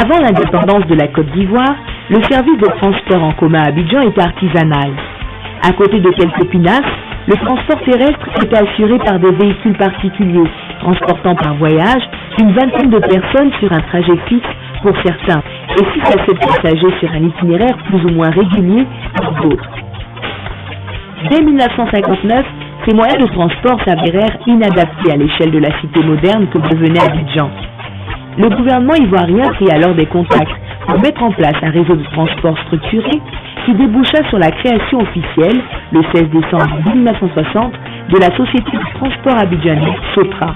Avant l'indépendance de la Côte d'Ivoire, le service de transport en commun à Abidjan était artisanal. À côté de quelques pinasses, le transport terrestre était assuré par des véhicules particuliers, transportant par voyage une vingtaine de personnes sur un trajet fixe pour certains, et 6 à 7 passagers sur un itinéraire plus ou moins régulier pour d'autres. Dès 1959, ces moyens de transport s'avérèrent inadaptés à l'échelle de la cité moderne que devenait Abidjan. Le gouvernement ivoirien prit alors des contacts pour mettre en place un réseau de transport structuré qui déboucha sur la création officielle, le 16 décembre 1960, de la Société de transport abidjanais, SOTRA,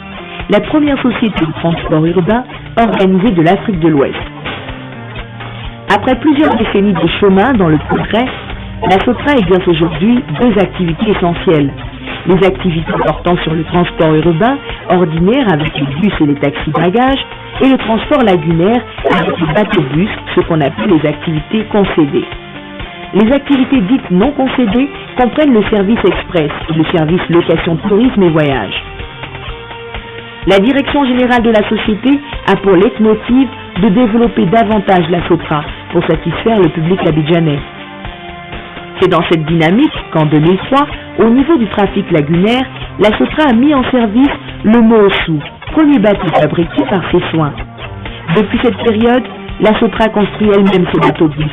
la première société de transport urbain organisée de l'Afrique de l'Ouest. Après plusieurs décennies de chemin dans le progrès, la SOTRA exerce aujourd'hui 2 activités essentielles. Les activités portant sur le transport urbain ordinaire avec les bus et les taxis bagages et le transport lagunaire avec les bateaux-bus, ce qu'on appelle les activités concédées. Les activités dites non concédées comprennent le service express et le service location tourisme et voyage. La direction générale de la société a pour leitmotiv de développer davantage la SOTRA pour satisfaire le public abidjanais. C'est dans cette dynamique qu'en 2003, au niveau du trafic lagunaire, la SOTRA a mis en service le Moossou, premier bateau fabriqué par ses soins. Depuis cette période, la SOTRA construit elle-même ses bateaux-bus.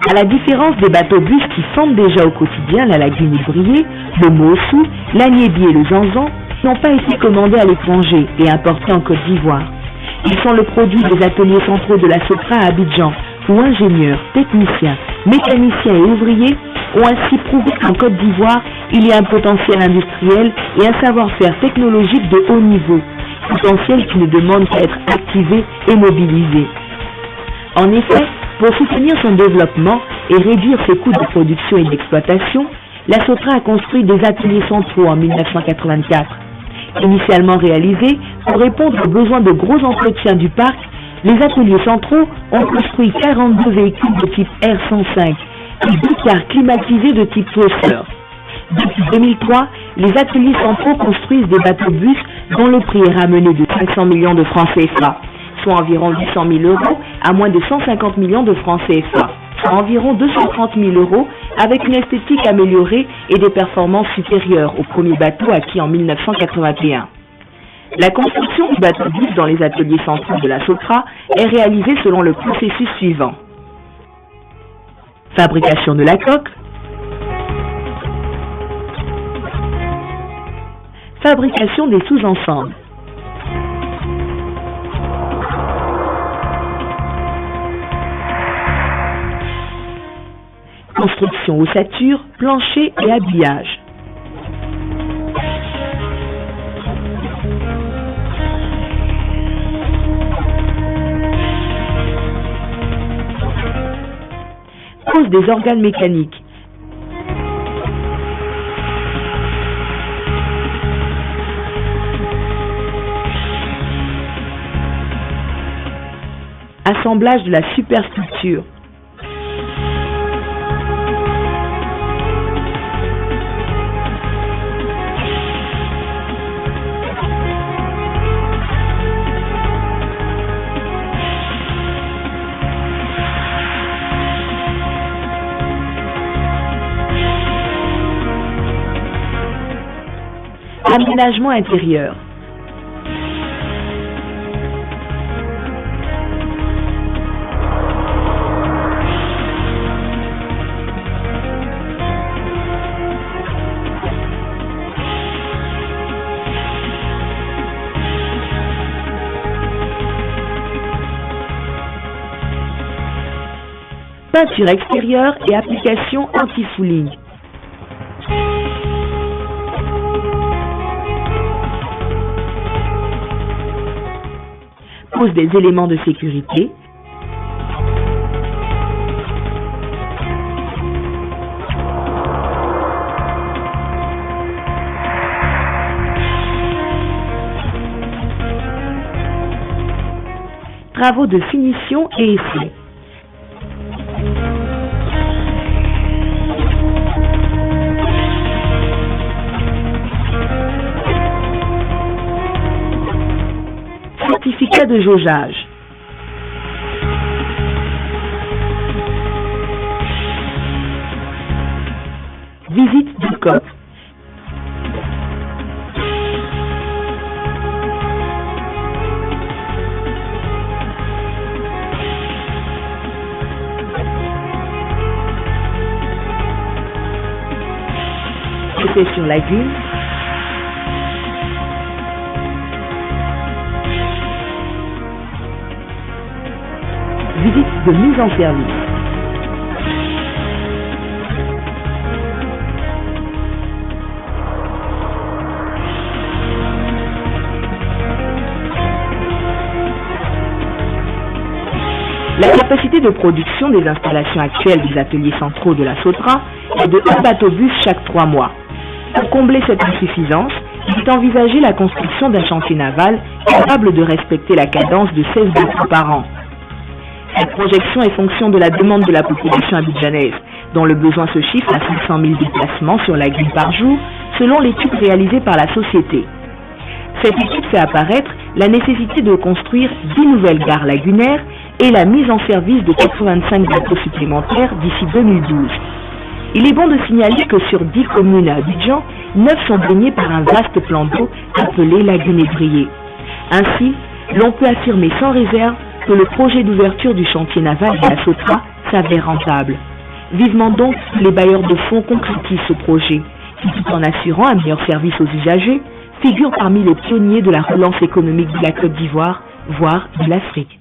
À la différence des bateaux-bus qui fondent déjà au quotidien la lagune Ibrié, le Moossou, l'Agnébi et le Zanzan n'ont pas été commandés à l'étranger et importés en Côte d'Ivoire. Ils sont le produit des ateliers centraux de la SOTRA à Abidjan, où ingénieurs, techniciens, mécaniciens et ouvriers ont ainsi prouvé qu'en Côte d'Ivoire, il y a un potentiel industriel et un savoir-faire technologique de haut niveau, potentiel qui ne demande qu'à être activé et mobilisé. En effet, pour soutenir son développement et réduire ses coûts de production et d'exploitation, la SOTRA a construit des ateliers centraux en 1984. Initialement réalisés pour répondre aux besoins de gros entretiens du parc, les ateliers centraux ont construit 42 véhicules de type R105 et 2 cars climatisés de type Twister. Depuis 2003, les ateliers centraux construisent des bateaux-bus dont le prix est ramené de 500 millions de francs CFA, soit environ 800 000 euros, à moins de 150 millions de francs CFA, soit environ 230 000 euros, avec une esthétique améliorée et des performances supérieures au premier bateau acquis en 1981. La construction du bateau-bus dans les ateliers centraux de la SOTRA est réalisée selon le processus suivant. Fabrication de la coque, fabrication des sous-ensembles, construction ossature, plancher et habillage. Pose des organes mécaniques. Assemblage de la superstructure. Aménagement intérieur. Peinture extérieure et application anti-fouling. Pose des éléments de sécurité. Travaux de finition et essai. Certificat de jaugeage. Visite de COP. C'était sur Lagune. Visite de mise en service. La capacité de production des installations actuelles des ateliers centraux de la SOTRA est de 1 bateau-bus chaque 3 mois. Pour combler cette insuffisance, il est envisagé la construction d'un chantier naval capable de respecter la cadence de 16 bateaux par an. Cette projection est fonction de la demande de la population abidjanaise, dont le besoin se chiffre à 500 000 déplacements sur Lagune par jour, selon l'étude réalisée par la société. Cette étude fait apparaître la nécessité de construire 10 nouvelles gares lagunaires et la mise en service de 85 bateaux supplémentaires d'ici 2012. Il est bon de signaler que sur 10 communes à Abidjan, 9 sont baignées par un vaste plan d'eau appelé Lagune Ébriée. Ainsi, l'on peut affirmer sans réserve que le projet d'ouverture du chantier naval de la SOTRA s'avère rentable. Vivement donc que les bailleurs de fonds concrétisent ce projet, qui, tout en assurant un meilleur service aux usagers, figure parmi les pionniers de la relance économique de la Côte d'Ivoire, voire de l'Afrique.